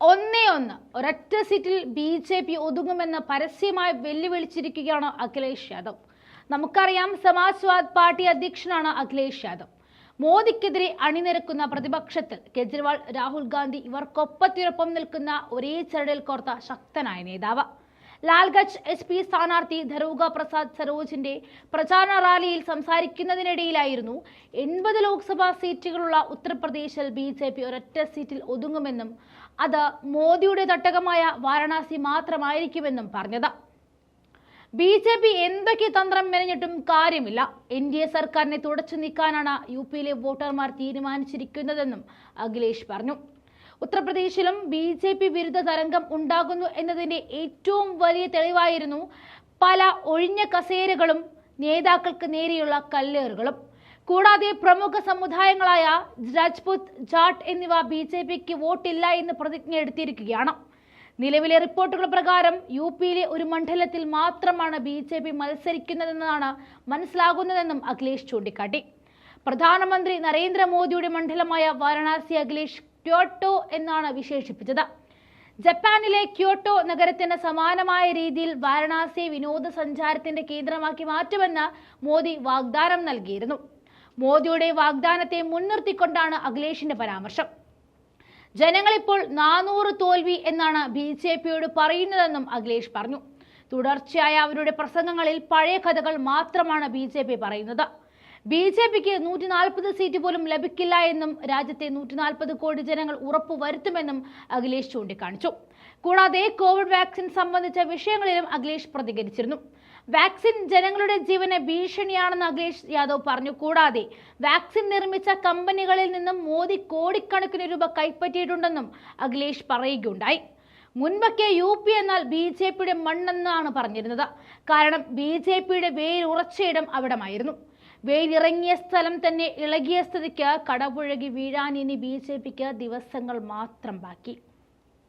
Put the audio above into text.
ഒന്നേ ഒന്ന് ഒരൊറ്റ സീറ്റിൽ ബി.ജെ.പി. ഒതുങ്ങുമെന്ന് പരസ്യമായി വെല്ലുവിളിച്ചിരിക്കുകയാണ് അഖിലേഷ് യാദവ്. നമുക്കറിയാം, സമാജ്വാദ് പാർട്ടി അധ്യക്ഷനാണ് അഖിലേഷ് യാദവ്. മോദിക്കെതിരെ അണിനിരക്കുന്ന പ്രതിപക്ഷത്തിൽ കെജ്രിവാൾ, രാഹുൽ ഗാന്ധി ഇവർക്കൊപ്പത്തിനൊപ്പം നിൽക്കുന്ന ഒരേ ചരടിൽ കോർത്ത ശക്തനായ നേതാവ്. ലാൽഗഞ്ച് SP സ്ഥാനാർത്ഥി ധരൂക പ്രസാദ് സരോജിന്റെ പ്രചാരണ റാലിയിൽ സംസാരിക്കുന്നതിനിടയിലായിരുന്നു 80 ലോക്സഭാ സീറ്റുകളുള്ള ഉത്തർപ്രദേശിൽ ബി.ജെ.പി. ഒരൊറ്റ സീറ്റിൽ ഒതുങ്ങുമെന്നും അത് മോദിയുടെ തട്ടകമായ വാരണാസി മാത്രമായിരിക്കുമെന്നും പറഞ്ഞത്. ബി.ജെ.പി. എന്തൊക്കെ തന്ത്രം മെനഞ്ഞിട്ടും കാര്യമില്ല, NDA സർക്കാരിനെ തുടച്ചു നീക്കാനാണ് UP-യിലെ വോട്ടർമാർ തീരുമാനിച്ചിരിക്കുന്നതെന്നും അഖിലേഷ് പറഞ്ഞു. ഉത്തർപ്രദേശിലും ബി.ജെ.പി. വിരുദ്ധ തരംഗം ഉണ്ടാകുന്നു എന്നതിന്റെ ഏറ്റവും വലിയ തെളിവായിരുന്നു പല ഒഴിഞ്ഞ കസേരകളും നേതാക്കൾക്ക് നേരെയുള്ള കല്ലേറുകളും. കൂടാതെ പ്രമുഖ സമുദായങ്ങളായ രാജ്പുത്, ജാട്ട് എന്നിവ ബി.ജെ.പിക്ക് വോട്ടില്ല എന്ന് പ്രതിജ്ഞ എടുത്തിരിക്കുകയാണ്. നിലവിലെ റിപ്പോർട്ടുകൾ പ്രകാരം UP-യിലെ ഒരു മണ്ഡലത്തിൽ മാത്രമാണ് ബി.ജെ.പി. മത്സരിക്കുന്നതെന്നാണ് മനസ്സിലാകുന്നതെന്നും അഖിലേഷ് ചൂണ്ടിക്കാട്ടി. പ്രധാനമന്ത്രി നരേന്ദ്രമോദിയുടെ മണ്ഡലമായ വാരണാസി അഖിലേഷ് ക്യോട്ടോ എന്നാണ് വിശേഷിപ്പിച്ചത്. ജപ്പാനിലെ ക്യോട്ടോ നഗരത്തിന് സമാനമായ രീതിയിൽ വാരണാസിയെ വിനോദസഞ്ചാരത്തിന്റെ കേന്ദ്രമാക്കി മാറ്റുമെന്ന് മോദി വാഗ്ദാനം നൽകിയിരുന്നു. മോദിയുടെ വാഗ്ദാനത്തെ മുൻനിർത്തിക്കൊണ്ടാണ് അഖിലേഷിന്റെ പരാമർശം. ജനങ്ങളിപ്പോൾ 400 തോൽവി എന്നാണ് ബി.ജെ.പിയോട് പറയുന്നതെന്നും അഖിലേഷ് പറഞ്ഞു. തുടർച്ചയായ അവരുടെ പ്രസംഗങ്ങളിൽ പഴയ കഥകൾ മാത്രമാണ് ബി.ജെ.പി. പറയുന്നത്. ബി.ജെ.പിക്ക് 140 സീറ്റ് പോലും ലഭിക്കില്ല എന്നും രാജ്യത്തെ 140 കോടി ജനങ്ങൾ ഉറപ്പുവരുത്തുമെന്നും അഖിലേഷ് ചൂണ്ടിക്കാണിച്ചു. കൂടാതെ കോവിഡ് വാക്സിൻ സംബന്ധിച്ച വിഷയങ്ങളിലും അഖിലേഷ് പ്രതികരിച്ചിരുന്നു. വാക്സിൻ ജനങ്ങളുടെ ജീവന് ഭീഷണിയാണെന്ന് അഖിലേഷ് യാദവ് പറഞ്ഞു. കൂടാതെ വാക്സിൻ നിർമ്മിച്ച കമ്പനികളിൽ നിന്നും മോദി കോടിക്കണക്കിന് രൂപ കൈപ്പറ്റിയിട്ടുണ്ടെന്നും അഖിലേഷ് പറയുകയുണ്ടായി. മുൻപൊക്കെ UP എന്നാൽ ബി.ജെ.പിയുടെ മണ്ണെന്നാണ് പറഞ്ഞിരുന്നത്. കാരണം ബി.ജെ.പിയുടെ വേരുറച്ചയിടം അവിടമായിരുന്നു. വേരിറങ്ങിയ സ്ഥലം തന്നെ ഇളകിയ സ്ഥിതിക്ക് കടപുഴകി വീഴാൻ ഇനി ബി.ജെ.പിക്ക് ദിവസങ്ങൾ മാത്രം ബാക്കി.